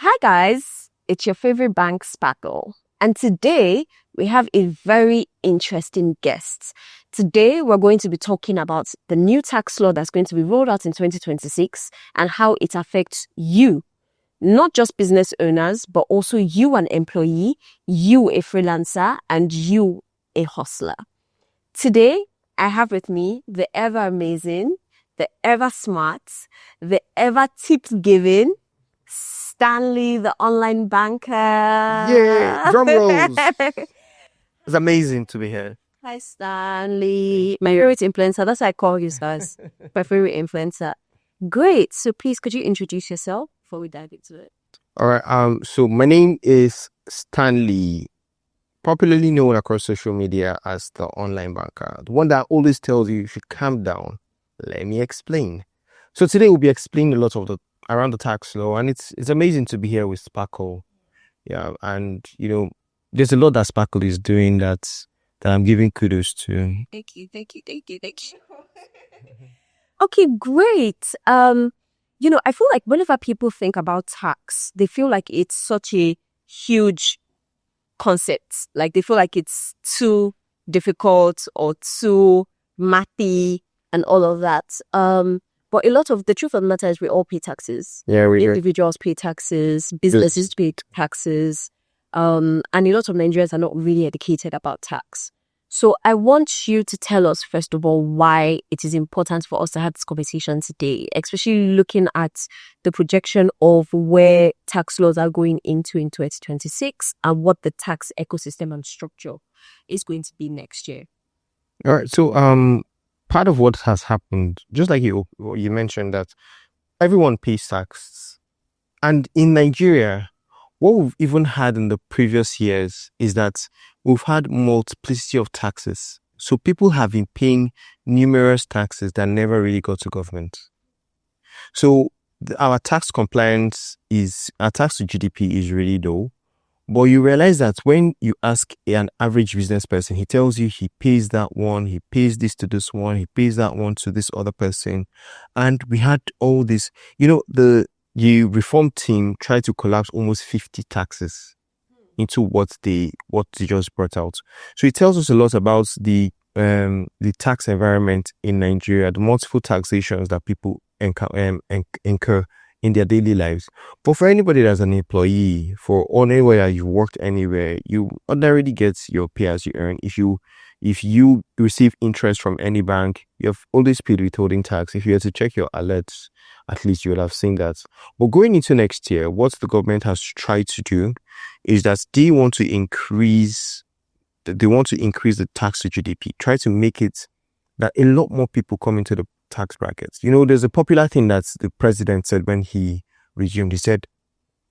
Hi guys, it's your favorite bank Sparkle, and today we have a very interesting guest. Today we're going to be talking about the new tax law that's going to be rolled out in 2026 and how it affects you, not just business owners, but also you an employee, you a freelancer, and you a hustler. Today I have with me the ever amazing, the ever smart, the ever tips giving Stanley, the online banker. Yeah, drum rolls. It's amazing to be here. Hi, Stanley. My favorite influencer. That's what I call you guys. My favorite influencer. Great. So please, could you introduce yourself before we dive into it? All right. So my name is Stanley, popularly known across social media as the online banker. The one that always tells you should calm down. Let me explain. So today we'll be explaining a lot of around the tax law, and it's amazing to be here with Sparkle. Yeah, and there's a lot that Sparkle is doing that I'm giving kudos to. Thank you. Okay, great. I feel like whenever people think about tax, they feel like it's such a huge concept. Like they feel like it's too difficult or too mathy and all of that. But a lot of the truth of the matter is we all pay taxes. Yeah, individuals pay taxes, businesses pay taxes, and a lot of Nigerians are not really educated about tax. So I want you to tell us, first of all, why it is important for us to have this conversation today, especially looking at the projection of where tax laws are going into in 2026 and what the tax ecosystem and structure is going to be next year. All right. So part of what has happened, just like you mentioned, that everyone pays tax. And in Nigeria, what we've even had in the previous years is that we've had multiplicity of taxes. So people have been paying numerous taxes that never really got to government. So our tax compliance our tax to GDP is really low. But you realize that when you ask an average business person, he tells you he pays that one, he pays this to this one, he pays that one to this other person. And we had all this, the reform team tried to collapse almost 50 taxes into what they just brought out. So it tells us a lot about the tax environment in Nigeria, the multiple taxations that people incur in their daily lives. But for anybody that's an employee, or anywhere that you worked anywhere, you ordinarily get your pay as you earn. If you receive interest from any bank, you have always paid withholding tax. If you had to check your alerts, at least you would have seen that. But going into next year, what the government has tried to do is that they want to increase the tax to GDP, try to make it that a lot more people come into the tax brackets. There's a popular thing that the president said when he resumed. He said,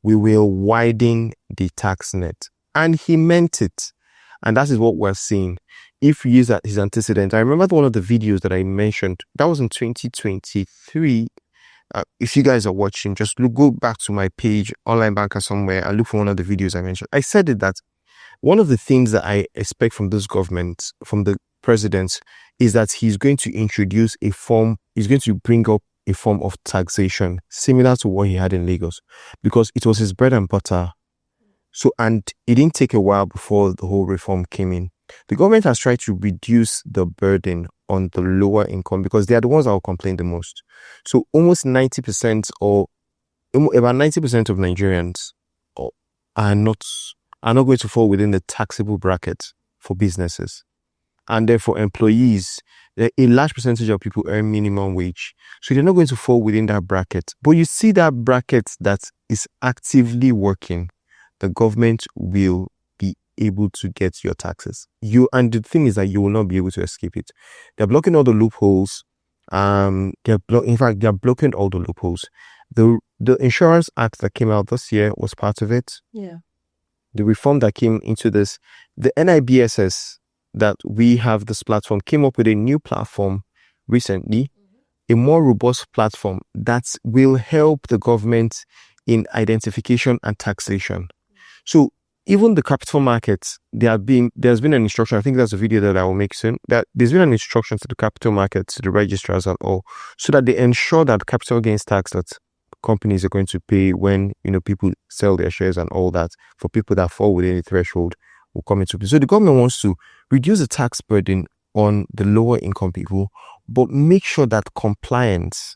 we will widen the tax net. And he meant it. And that is what we're seeing. If you use that his antecedent, I remember one of the videos that I mentioned, that was in 2023. If you guys are watching, just go back to my page, Online Banker somewhere, and look for one of the videos I mentioned. I said it that one of the things that I expect from this government, from the president, is that he's going to bring up a form of taxation similar to what he had in Lagos, because it was his bread and butter. So, and it didn't take a while before the whole reform came in. The government has tried to reduce the burden on the lower income because they are the ones that will complain the most. So almost 90% or about 90% of Nigerians are not going to fall within the taxable bracket for businesses. And therefore, employees, a large percentage of people earn minimum wage. So they're not going to fall within that bracket. But you see that bracket that is actively working, the government will be able to get your taxes. And the thing is that you will not be able to escape it. They're blocking all the loopholes. In fact, they're blocking all the loopholes. The Insurance Act that came out this year was part of it. Yeah. The reform that came into this, the NIBSS that we have this platform came up with a new platform recently, a more robust platform that will help the government in identification and taxation. So even the capital markets, there's been an instruction, I think that's a video that I will make soon, that there's been an instruction to the capital markets, to the registrars and all, so that they ensure that capital gains tax that companies are going to pay when, people sell their shares and all that for people that fall within the threshold will come into play. So the government wants to reduce the tax burden on the lower income people, but make sure that compliance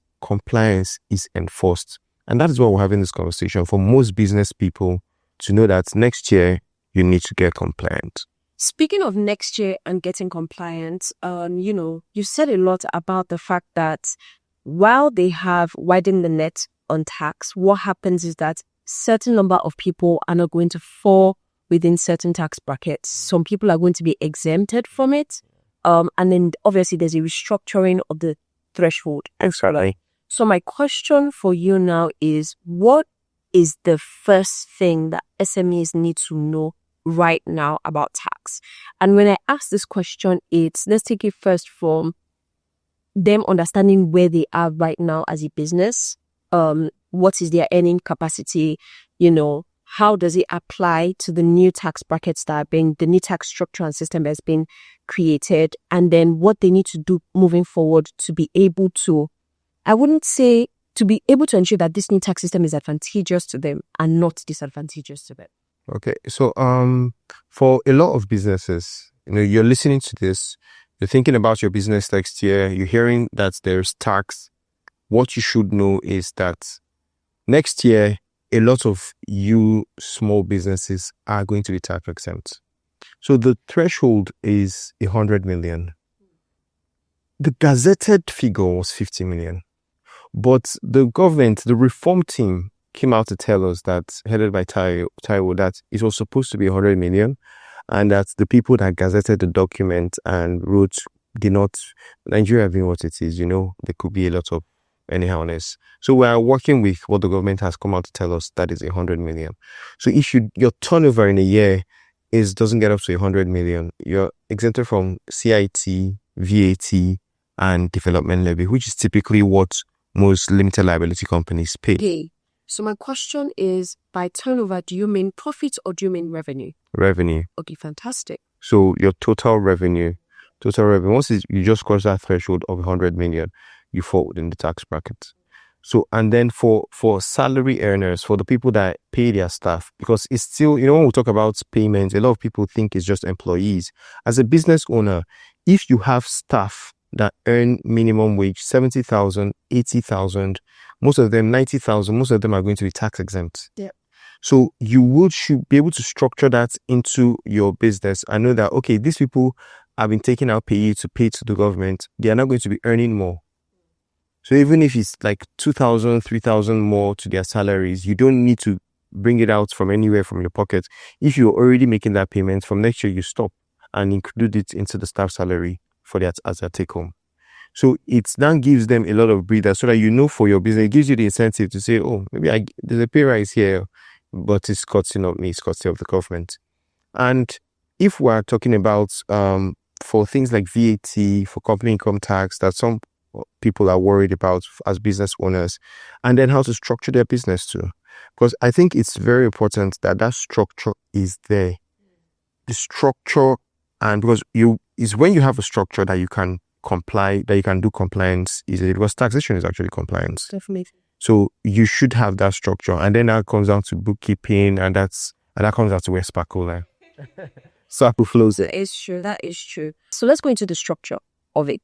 is enforced. And that is why we're having this conversation for most business people to know that next year you need to get compliant. Speaking of next year and getting compliant, you said a lot about the fact that while they have widened the net on tax, what happens is that certain number of people are not going to fall within certain tax brackets. Some people are going to be exempted from it. And then obviously there's a restructuring of the threshold. Exactly. So my question for you now is, what is the first thing that SMEs need to know right now about tax? And when I ask this question, let's take it first from them understanding where they are right now as a business. What is their earning capacity? How does it apply to the new tax brackets the new tax structure and system that's been created? And then what they need to do moving forward to be able to, I wouldn't say to be able to ensure that this new tax system is advantageous to them and not disadvantageous to them. Okay, so for a lot of businesses, you're listening to this, you're thinking about your business next year, you're hearing that there's tax. What you should know is that next year, a lot of you small businesses are going to be tax exempt. So the threshold is 100 million. The gazetted figure was 50 million. But the government, the reform team, came out to tell us that, headed by Taiwo, that it was supposed to be 100 million, and that the people that gazetted the document and wrote did not. Nigeria being what it is, there could be a lot of anyhowness. So we are working with what the government has come out to tell us, that is 100 million. So if your turnover in a year doesn't get up to 100 million, you're exempted from CIT, VAT, and development levy, which is typically what most limited liability companies pay. Okay. So my question is, by turnover, do you mean profit or do you mean revenue? Revenue. Okay, fantastic. So your total revenue, once you just cross that threshold of 100 million, you fall within the tax bracket. So, and then for salary earners, for the people that pay their staff, because it's still, when we talk about payments, a lot of people think it's just employees. As a business owner, if you have staff that earn minimum wage, 70,000, 80,000, most of them 90,000, most of them are going to be tax exempt. Yeah. So should be able to structure that into your business. I know that, okay, these people have been taking out pay to pay to the government. They are not going to be earning more. So even if it's like 2,000, 3,000 more to their salaries, you don't need to bring it out from anywhere from your pocket. If you're already making that payment, from next year, you stop and include it into the staff salary for that as a take home. So it then gives them a lot of breather so that for your business, it gives you the incentive to say, oh, maybe there's a pay rise here, but it's costing of me, it's costing of the government. And if we're talking about for things like VAT, for company income tax, that some people are worried about as business owners, and then how to structure their business too. Because I think it's very important that structure is there. The structure, and because is when you have a structure that you can comply, that you can do compliance easily, because taxation is actually compliance. Definitely. So you should have that structure, and then that comes down to bookkeeping, and that comes down to where Sparkle Sparkle flows. That is true. So let's go into the structure of it.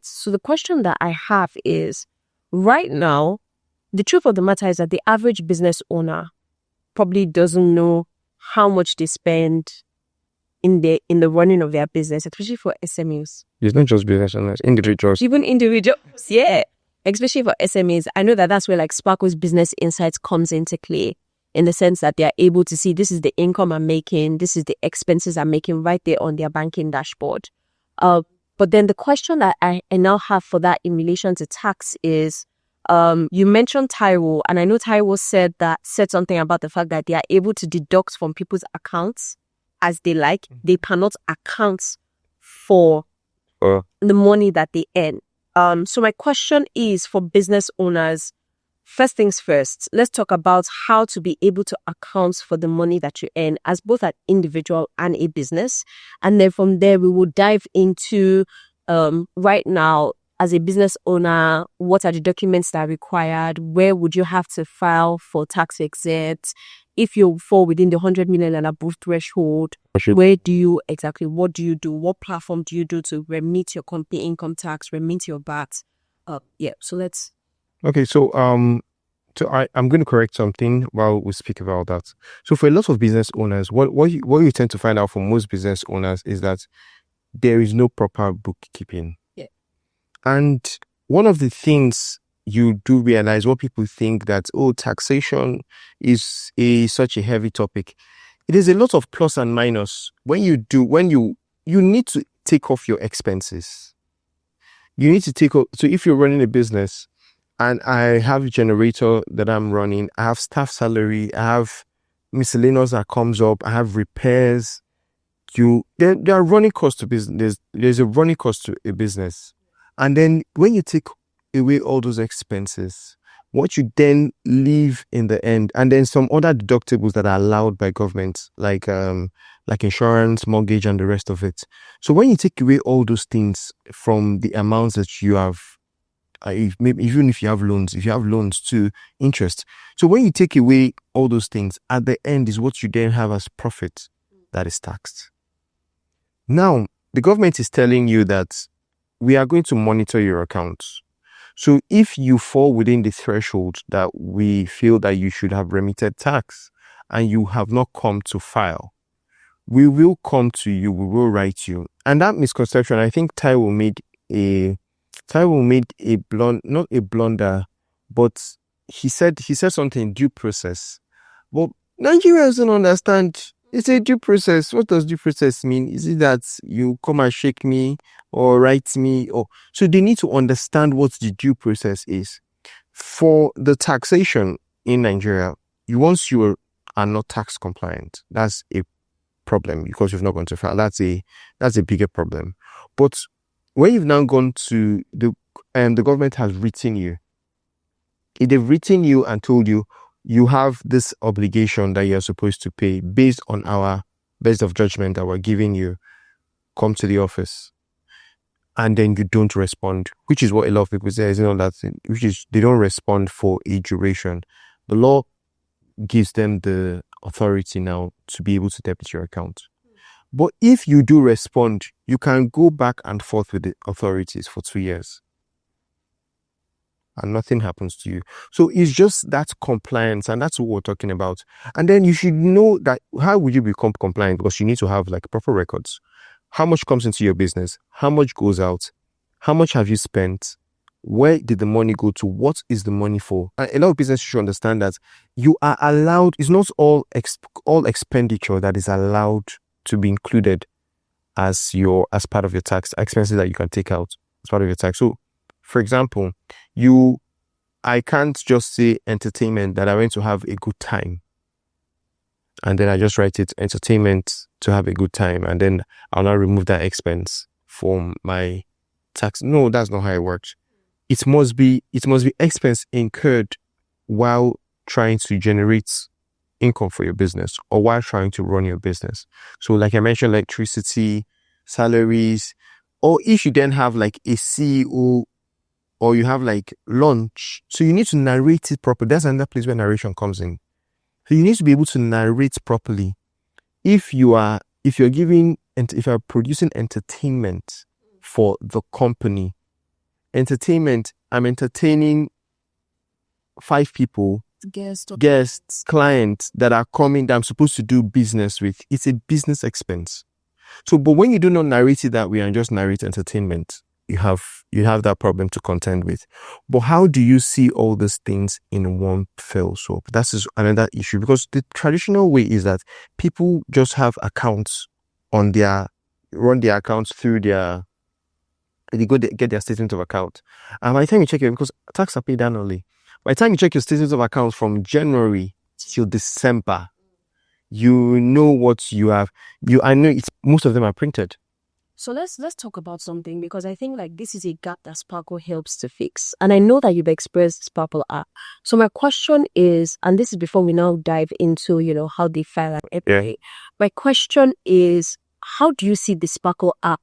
So the question that I have is, right now, the truth of the matter is that the average business owner probably doesn't know how much they spend in the running of their business, especially for SMEs. It's not just business owners, individuals. Even individuals, yeah. Especially for SMEs. I know that's where like Sparkle's Business Insights comes into play, in the sense that they are able to see, this is the income I'm making, this is the expenses I'm making right there on their banking dashboard. But then the question that I now have for that in relation to tax is, you mentioned Taiwo, and I know Taiwo said something about the fact that they are able to deduct from people's accounts as they like. Mm-hmm. They cannot account for the money that they earn. So my question is, for business owners, first things first, let's talk about how to be able to account for the money that you earn as both an individual and a business. And then from there, we will dive into right now, as a business owner, what are the documents that are required? Where would you have to file for tax exempt? If you fall within the 100 million and above threshold, what do you do? What platform do you do to remit your company income tax, remit your VAT? So let's. Okay, so I'm going to correct something while we speak about that. So for a lot of business owners, what you tend to find out from most business owners is that there is no proper bookkeeping. Yeah. And one of the things you do realize, what people think that, taxation is such a heavy topic. It is a lot of plus and minus. When you need to take off your expenses. You need to so if you're running a business and I have a generator that I'm running, I have staff salary, I have miscellaneous that comes up, I have repairs. There are running costs to business. There's a running cost to a business. And then when you take away all those expenses, what you then leave in the end, and then some other deductibles that are allowed by government, like insurance, mortgage, and the rest of it. So when you take away all those things from the amounts that you have, even if you have loans to interest. So when you take away all those things, at the end is what you then have as profit that is taxed. Now, the government is telling you that we are going to monitor your accounts. So if you fall within the threshold that we feel that you should have remitted tax and you have not come to file, we will come to you, we will write you. And that misconception, I think Taiwo made not a blunder, but he said something, due process. But Nigerians don't understand. It's a due process. What does due process mean? Is it that you come and shake me or write me? So they need to understand what the due process is. For the taxation in Nigeria, once you are not tax compliant, that's a problem because you've not gone to file. That's a bigger problem. But when you've now gone to the government has written you, if they've written you and told you, you have this obligation that you're supposed to pay based on our best of judgment that we're giving you, come to the office. And then you don't respond, which is what a lot of people say, which is they don't respond for a duration. The law gives them the authority now to be able to debit your account. But if you do respond, you can go back and forth with the authorities for 2 years. And nothing happens to you. So it's just that compliance, and that's what we're talking about. And then you should know that how would you become compliant? Because you need to have proper records. How much comes into your business? How much goes out? How much have you spent? Where did the money go to? What is the money for? And a lot of businesses should understand that you are allowed, it's not all expenditure that is allowed to be included as part of your tax expenses that you can take out as part of your tax. So for example, I can't just say entertainment that I went to have a good time. And then I just write it entertainment to have a good time. And then I'll now remove that expense from my tax. No, that's not how it works. It must be expense incurred while trying to generate income for your business or while trying to run your business. So like I mentioned, electricity, salaries, or if you then have a CEO or you have lunch, so you need to narrate it properly. That's another place where narration comes in. So you need to be able to narrate properly. If you're producing entertainment for the company, I'm entertaining 5 people, guests, clients that are coming that I'm supposed to do business with. It's a business expense. So, but when you do not narrate it that way and just narrate entertainment, you have that problem to contend with. But how do you see all these things in one fell swoop? That is another issue, because the traditional way is that people just have accounts run their accounts through get their statement of account. And by the time you check it, because tax are paid annually, by the time you check your statement of account from January till December, you know what you have. I know most of them are printed. So let's talk about something, because I think this is a gap that Sparkle helps to fix. And I know that you've expressed Sparkle app. So my question is, and this is before we now dive into, how they file and everything. My question is, how do you see the Sparkle app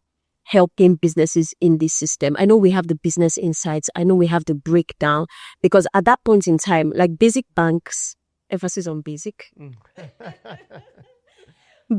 helping businesses in this system? I know we have the business insights. I know we have the breakdown, because at that point in time, like basic banks, emphasis on basic.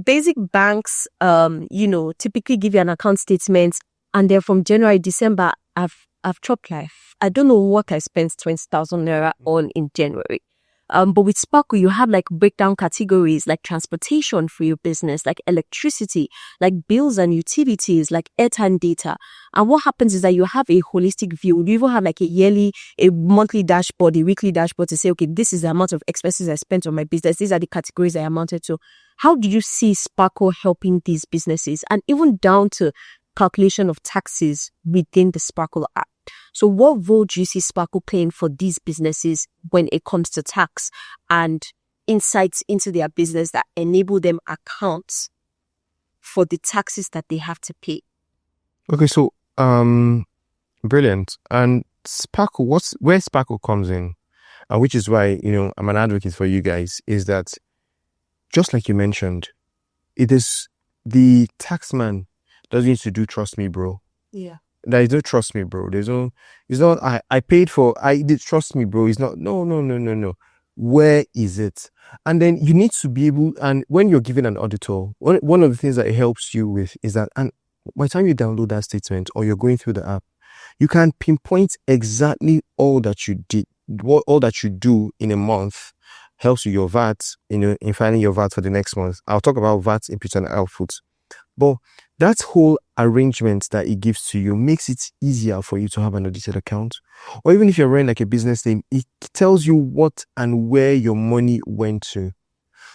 Basic banks, typically give you an account statement, and then from January, December, I've chopped life. I don't know what I spent 20,000 naira on in January. But with Sparkle, you have like breakdown categories like transportation for your business, like electricity, like bills and utilities, like airtime data. And what happens is that you have a holistic view. You even have like a monthly dashboard, a weekly dashboard to say, okay, this is the amount of expenses I spent on my business. These are the categories I amounted to. How do you see Sparkle helping these businesses, and even down to calculation of taxes within the Sparkle app? So what role do you see Sparkle playing for these businesses when it comes to tax and insights into their business that enable them accounts for the taxes that they have to pay? Okay, so brilliant. And Sparkle, where Sparkle comes in, and which is why I'm an advocate for you guys, is that just like you mentioned, it is the taxman doesn't need to do trust me, bro. Yeah. There is no trust me, bro. It's not I paid for, I did trust me, bro. It's not, no. Where is it? And then you need to be able, and when you're given an auditor, one of the things that it helps you with is that, and by the time you download that statement or you're going through the app, you can pinpoint exactly all that you did, all that you do in a month. Helps you your VAT, in finding your VAT for the next month. I'll talk about VAT input and output. But that whole arrangement that it gives to you makes it easier for you to have an audited account. Or even if you're running like a business name, it tells you what and where your money went to.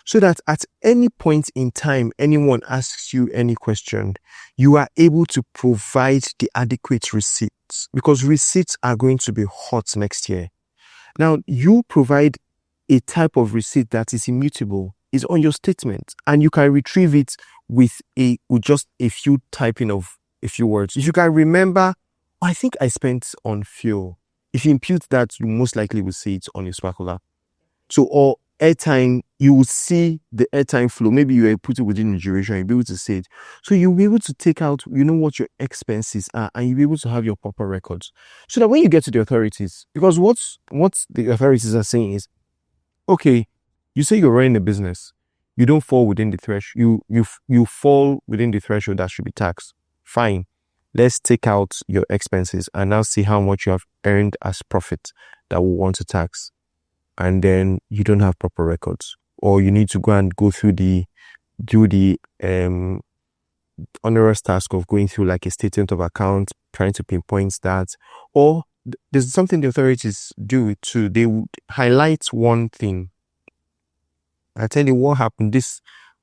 So that at any point in time, anyone asks you any question, you are able to provide the adequate receipts, because receipts are going to be hot next year. Now, you provide a type of receipt that is immutable, is on your statement, and you can retrieve it with just a few typing of a few words. If you can remember, I think I spent on fuel. If you impute that, you most likely will see it on your Sparkle app. So, or airtime, you will see the airtime flow. Maybe you put it within the duration, you'll be able to see it. So you'll be able to take out, what your expenses are, and you'll be able to have your proper records. So that when you get to the authorities, because what the authorities are saying is, okay, you say you're running a business, you don't fall within the threshold, you fall within the threshold that should be taxed. Fine. Let's take out your expenses and now see how much you have earned as profit that we want to tax. And then you don't have proper records, or you need to go through do the onerous task of going through like a statement of account, trying to pinpoint that. Or there's something the authorities do too. They would highlight one thing. I tell you what happened.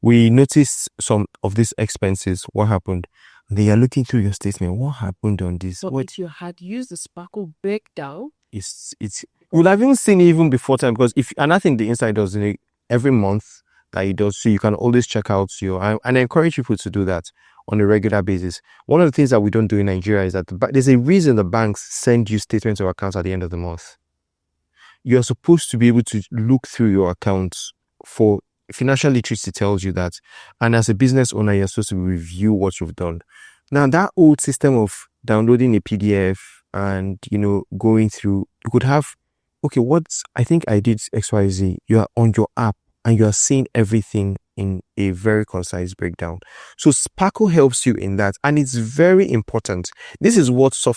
We noticed some of these expenses. What happened? They are looking through your statement. What happened on this? So if you had used the Sparkle breakdown, it's we'll have even seen it even before time, because and I think the inside does every month that it does, so you can always check out and I encourage people to do that on a regular basis. One of the things that we don't do in Nigeria is that there's a reason the banks send you statements of accounts at the end of the month. You're supposed to be able to look through your accounts. For financial literacy tells you that, and as a business owner, you're supposed to review what you've done. Now, that old system of downloading a PDF and going through, you could have, okay, I think I did XYZ. You are on your app and you are seeing everything in a very concise breakdown. So Sparkle helps you in that, and it's very important. This is what some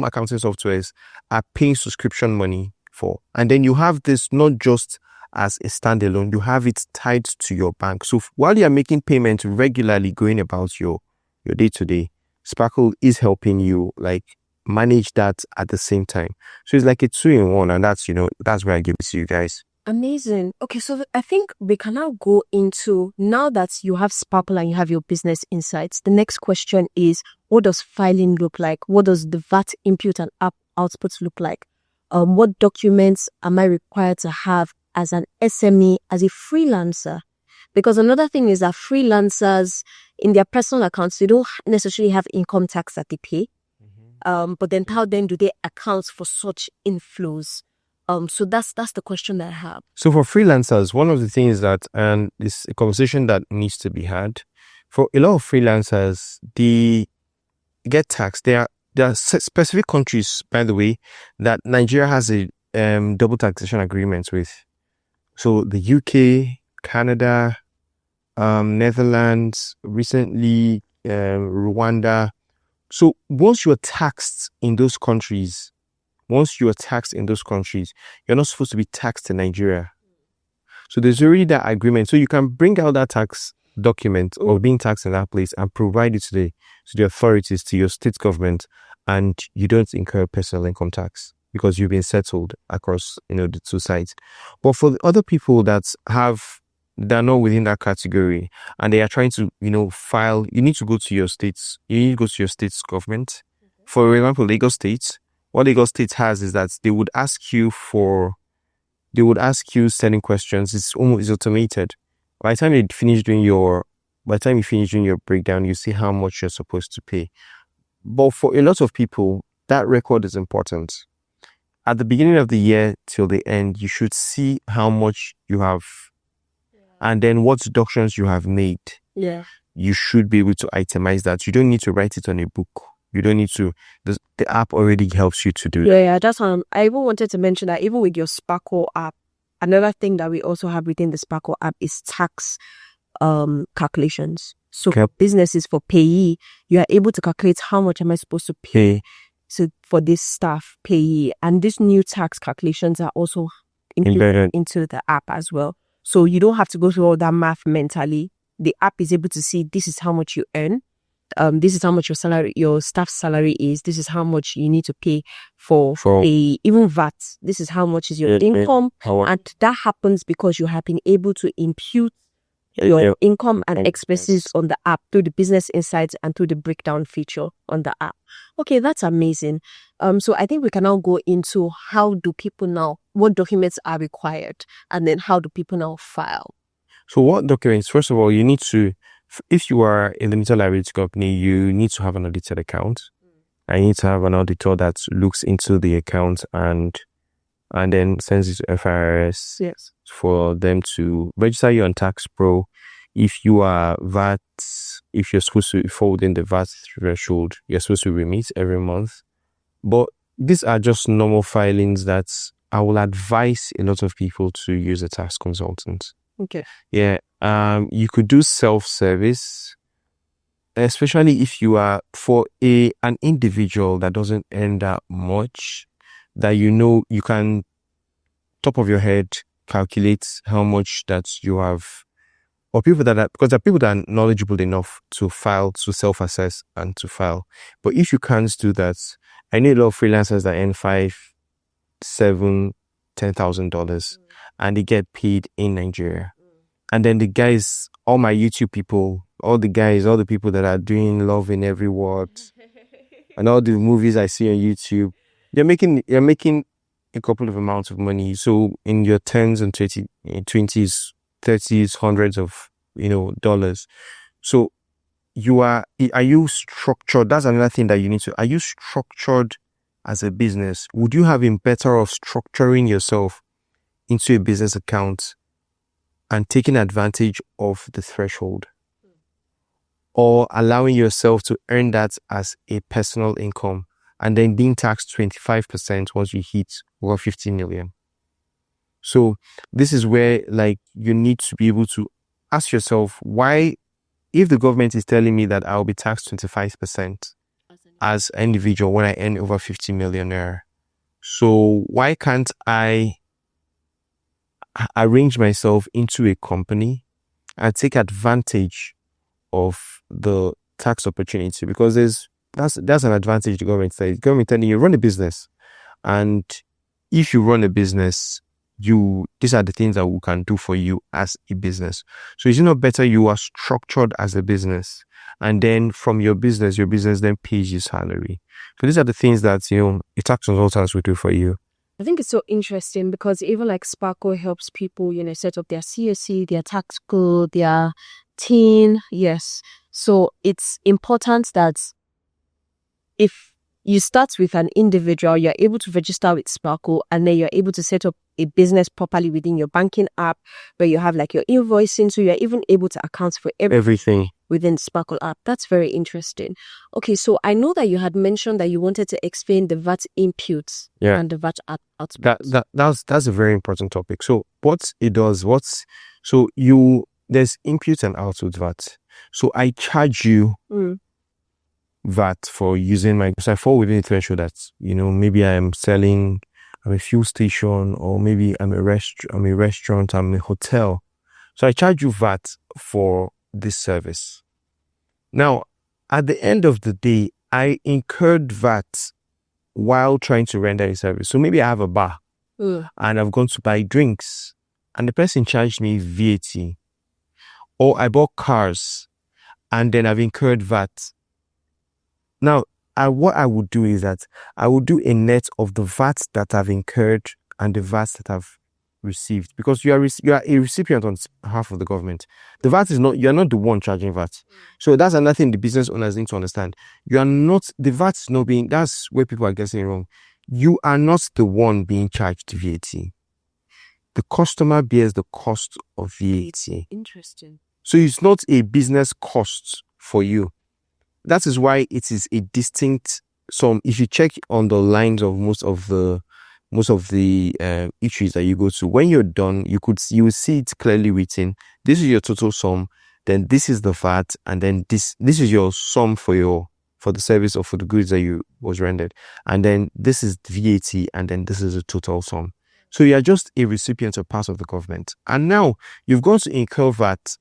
accounting softwares are paying subscription money for. And then you have this not just as a standalone, you have it tied to your bank. So while you are making payments regularly, going about your day-to-day, Sparkle is helping you like manage that at the same time. So it's like a 2-in-1, and that's where I give it to you guys. Amazing. Okay, so I think we can now go into, now that you have Sparkle and you have your business insights, the next question is, what does filing look like? What does the VAT input and output look like? What documents am I required to have as an SME, as a freelancer? Because another thing is that freelancers, in their personal accounts, they don't necessarily have income tax that they pay. But then how then do they account for such inflows? So that's the question that I have. So for freelancers, one of the things that, and it's a conversation that needs to be had, for a lot of freelancers, they get taxed. There are specific countries, by the way, that Nigeria has a double taxation agreement with. So the UK, Canada, Netherlands, recently Rwanda. So once you're taxed in those countries, you're not supposed to be taxed in Nigeria. So there's already that agreement. So you can bring out that tax document of being taxed in that place and provide it to the authorities, to your state government, and you don't incur personal income tax because you've been settled across, the two sides. But for the other people that are not within that category and they are trying to, file, you need to go to your states. You need to go to your state's government. For example, Lagos State, what Lagos State has is that they would ask you certain questions. It's almost automated. By the time you finish doing your breakdown, you see how much you're supposed to pay. But for a lot of people, that record is important. At the beginning of the year till the end, you should see how much you have and then what deductions you have made. Yeah. You should be able to itemize that. You don't need to write it on a book. You don't need to. The app already helps you to do it. Yeah, that's I even wanted to mention that even with your Sparkle app, another thing that we also have within the Sparkle app is tax calculations. So for businesses, for payee, you are able to calculate how much am I supposed to pay for this staff payee. And these new tax calculations are also included into the app as well. So you don't have to go through all that math mentally. The app is able to see this is how much you earn. This is how much your staff's salary is. This is how much you need to pay for even VAT. This is how much is your income. And that happens because you have been able to impute your income and expenses on the app through the business insights and through the breakdown feature on the app. Okay, that's amazing. So I think we can now go into what documents are required, and then how do people now file? So what documents? First of all, you need to, if you are a limited liability company, you need to have an audited account. I need to have an auditor that looks into the account and then sends it to FIRS for them to register you on Tax Pro. If you are if you're supposed to fall within the VAT threshold, you're supposed to remit every month. But these are just normal filings that I will advise a lot of people to use a tax consultant. Okay. Yeah. You could do self-service, especially if you are for an individual that doesn't earn that much, that you can, top of your head, calculate how much that you have, or because there are people that are knowledgeable enough to file, to self-assess and to file. But if you can't do that, I know a lot of freelancers that earn $5,000, $7,000, $10,000 and they get paid in Nigeria. And then the guys, all my YouTube people, all the people that are doing Love in Every Word and all the movies I see on YouTube, you're making a couple of amounts of money. So in your tens and 20s, 30s, hundreds of, dollars. So are you structured? That's another thing that you need to, are you structured as a business? Would you have been better off structuring yourself into a business account and taking advantage of the threshold, or allowing yourself to earn that as a personal income and then being taxed 25% once you hit over 50 million? So this is where you need to be able to ask yourself, why, if the government is telling me that I'll be taxed 25% as an individual when I earn over 50 million naira, so why can't I arrange myself into a company and take advantage of the tax opportunity? Because that's an advantage the government says. The government telling you run a business, and if you run a business, these are the things that we can do for you as a business. So is it not better you are structured as a business, and then from your business then pays you salary? So these are the things that a tax consultant will do for you. I think it's so interesting because even Sparkle helps people, set up their CSC, their tax code, their TIN. Yes. So it's important that if you start with an individual, you're able to register with Sparkle, and then you're able to set up a business properly within your banking app where you have like your invoicing. So you're even able to account for Everything. within Sparkle app. That's very interesting. Okay, so I know that you had mentioned that you wanted to explain the VAT inputs and the VAT outputs. That's a very important topic. So what it does, there's input and output VAT. So I charge you VAT for using because I fall within the threshold that, maybe I'm a fuel station, or maybe I'm a restaurant, I'm a hotel. So I charge you VAT for this service. Now, at the end of the day, I incurred VAT while trying to render a service. So maybe I have a bar and I've gone to buy drinks and the person charged me VAT. Or I bought cars and then I've incurred VAT. Now, what I would do is that I would do a net of the VAT that I've incurred and the VAT that I've received, because you are a recipient on behalf of the government. The VAT you're not the one charging VAT. So that's another thing the business owners need to understand. The VAT is not being, that's where people are getting it wrong. You are not the one being charged VAT. The customer bears the cost of VAT. Interesting. So it's not a business cost for you. That is why it is a distinct sum. If you check on the lines of most of the eateries that you go to, when you're done, you will see it clearly written. This is your total sum. Then this is the VAT, and then this is your sum for the service or for the goods that was rendered, and then this is VAT, and then this is the total sum. So you are just a recipient of part of the government, and now you've gone to incur VAT.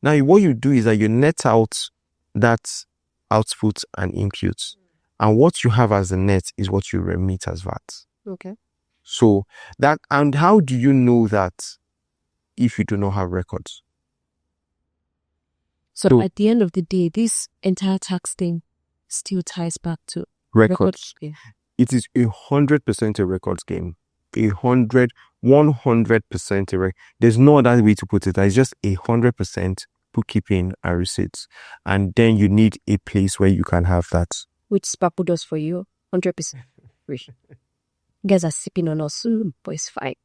Now what you do is that you net out that output and input, and what you have as the net is what you remit as VAT. Okay. So and how do you know that if you do not have records? So at the end of the day, this entire tax thing still ties back to records. Yeah. It is 100% a records game. 100% a record. There's no other way to put it. It's just 100% bookkeeping and receipts, and then you need a place where you can have that, which Sparkle does for you. 100%. You guys are sipping on us soon, but it's fine.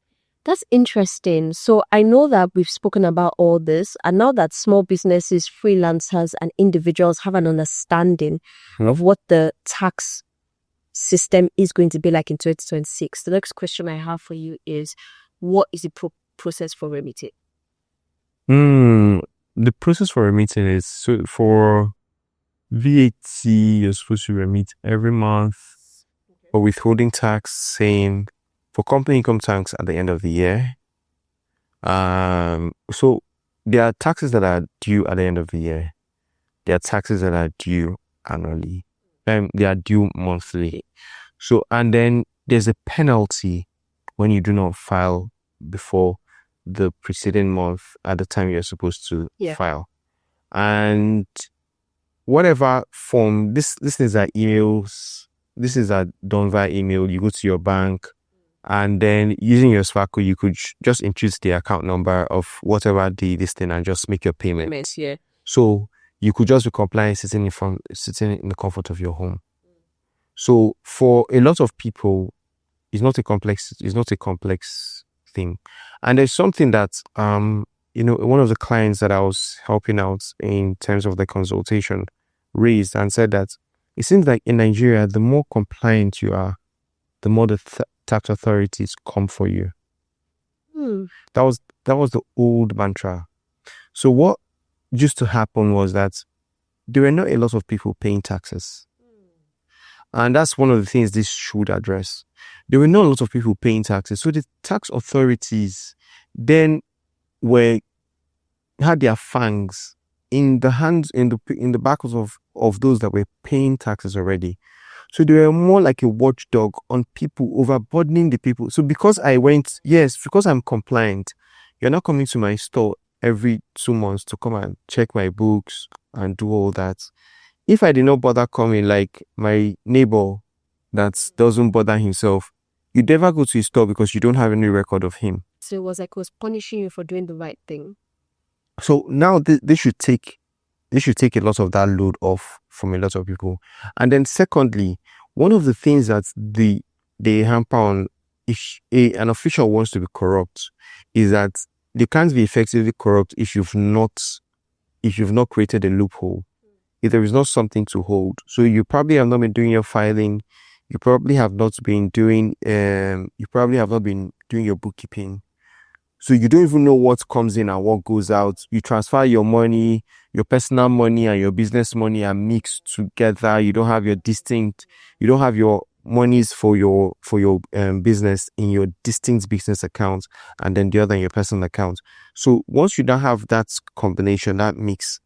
That's interesting. So I know that we've spoken about all this, and now that small businesses, freelancers, and individuals have an understanding of what the tax system is going to be like in 2026, the next question I have for you is, what is the process for remitting? The process for remitting is, so for VAT, you're supposed to remit every month. For withholding tax, same. For company income tax at the end of the year. So there are taxes that are due at the end of the year. There are taxes that are due annually. They are due monthly. So, and then there's a penalty when you do not file before the preceding month at the time you're supposed to file. And whatever form, this is our emails, this is done via email. You go to your bank, and then using your Sparkle, you could just introduce the account number of whatever this thing and just make your payment. Yeah. So you could just be compliant sitting in the comfort of your home. So for a lot of people, it's not a complex thing. And there's something that one of the clients that I was helping out in terms of the consultation raised and said that it seems like in Nigeria, the more compliant you are, the more the tax authorities come for you. That was the old mantra. So what used to happen was that there were not a lot of people paying taxes. And that's one of the things this should address. There were not a lot of people paying taxes. So the tax authorities then had their fangs in the hands, in the backs of those that were paying taxes already. So they were more like a watchdog on people, overburdening the people. So because I'm compliant, you're not coming to my store every 2 months to come and check my books and do all that. If I did not bother coming, like my neighbor that doesn't bother himself, you never go to his store because you don't have any record of him. So it was like it was punishing you for doing the right thing. So now they should take a lot of that load off from a lot of people. And then secondly, one of the things that they hamper on if an official wants to be corrupt is that they can't be effectively corrupt if you've not created a loophole, if there is not something to hold. So you probably have not been doing your filing, you probably have not been doing your bookkeeping. So you don't even know what comes in and what goes out. You transfer your money, your personal money and your business money are mixed together. You don't have your monies for your business in your distinct business account and then the other in your personal account. So once you don't have that combination, that mix,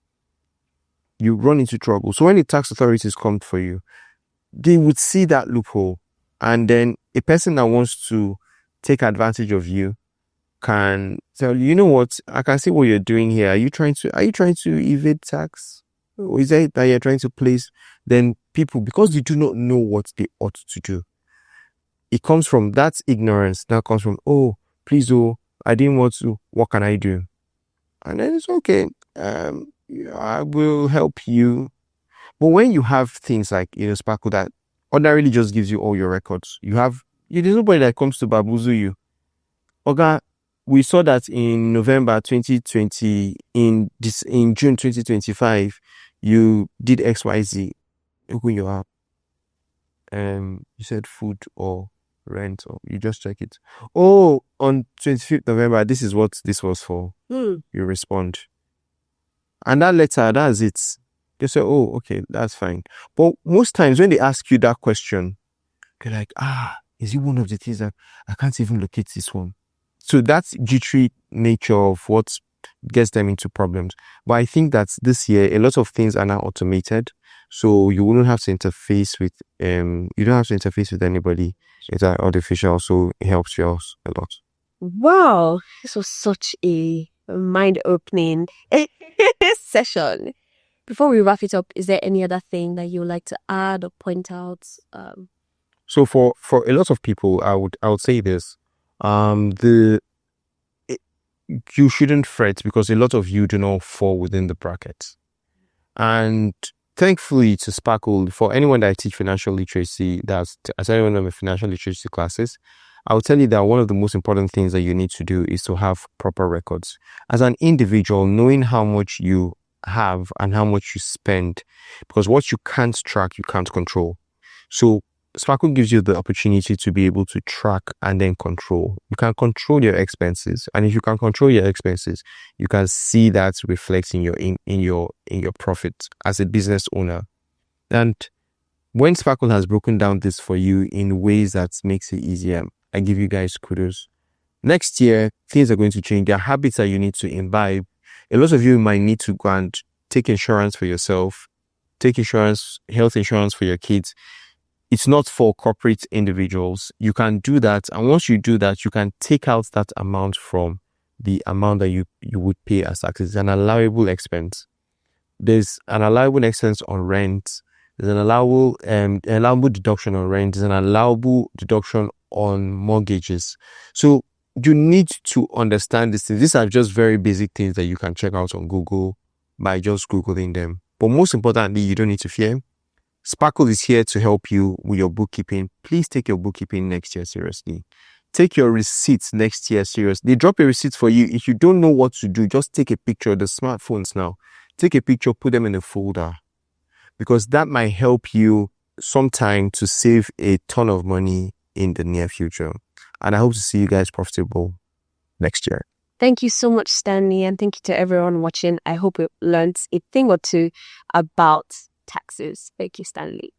you run into trouble. So when the tax authorities come for you, they would see that loophole, and then a person that wants to take advantage of you can tell you, you know what, I can see what you're doing here. Are you trying to evade tax? Or is it that you're trying to place? Then people, because they do not know what they ought to do, it comes from that ignorance. That comes from, oh, please, oh, I didn't want to. What can I do? And then it's okay. I will help you. But when you have things like, Sparkle that ordinarily just gives you all your records, there's nobody that comes to babuzu you. Oga, we saw that in November 2020, in June 2025, you did XYZ. Open your app. You said food or rent, or you just check it. Oh, on 25th November, this is what this was for. You respond. And that letter, that's it. They say, oh, okay, that's fine. But most times when they ask you that question, you're like, is it one of the things that I can't even locate this one? So that's jittery nature of what gets them into problems. But I think that this year, a lot of things are now automated. So you wouldn't have to interface with, you don't have to interface with anybody. It's artificial, so it helps you out a lot. Wow, this was such a mind-opening session. Before we wrap it up, is there any other thing that you would like to add or point out? So for a lot of people, I would say this. You shouldn't fret because a lot of you do not fall within the bracket. And thankfully to Sparkle, for anyone that I teach financial literacy, as anyone in my financial literacy classes, I will tell you that one of the most important things that you need to do is to have proper records. As an individual, knowing how much you have and how much you spend, because what you can't track, you can't control. So Sparkle gives you the opportunity to be able to track and then control. You can control your expenses, and if you can control your expenses, you can see that reflects in your profit as a business owner. And when Sparkle has broken down this for you in ways that makes it easier, I give you guys kudos. Next year, things are going to change. There are habits that you need to imbibe. A lot of you might need to go and take insurance for yourself, take insurance, health insurance for your kids. It's not for corporate individuals. You can do that. And once you do that, you can take out that amount from the amount that you would pay as taxes. It's an allowable expense. There's an allowable expense on rent. There's an allowable deduction on rent. There's an allowable deduction on mortgages. So you need to understand these things. These are just very basic things that you can check out on Google by just Googling them. But most importantly, you don't need to fear. Sparkle is here to help you with your bookkeeping. Please take your bookkeeping next year seriously. Take your receipts next year seriously. They drop a receipt for you. If you don't know what to do, just take a picture. The smartphones now, take a picture, put them in a folder, because that might help you sometime to save a ton of money in the near future. And I hope to see you guys profitable next year. Thank you so much, Stanley, and thank you to everyone watching. I hope you learned a thing or two about taxes. Thank you, Stanley.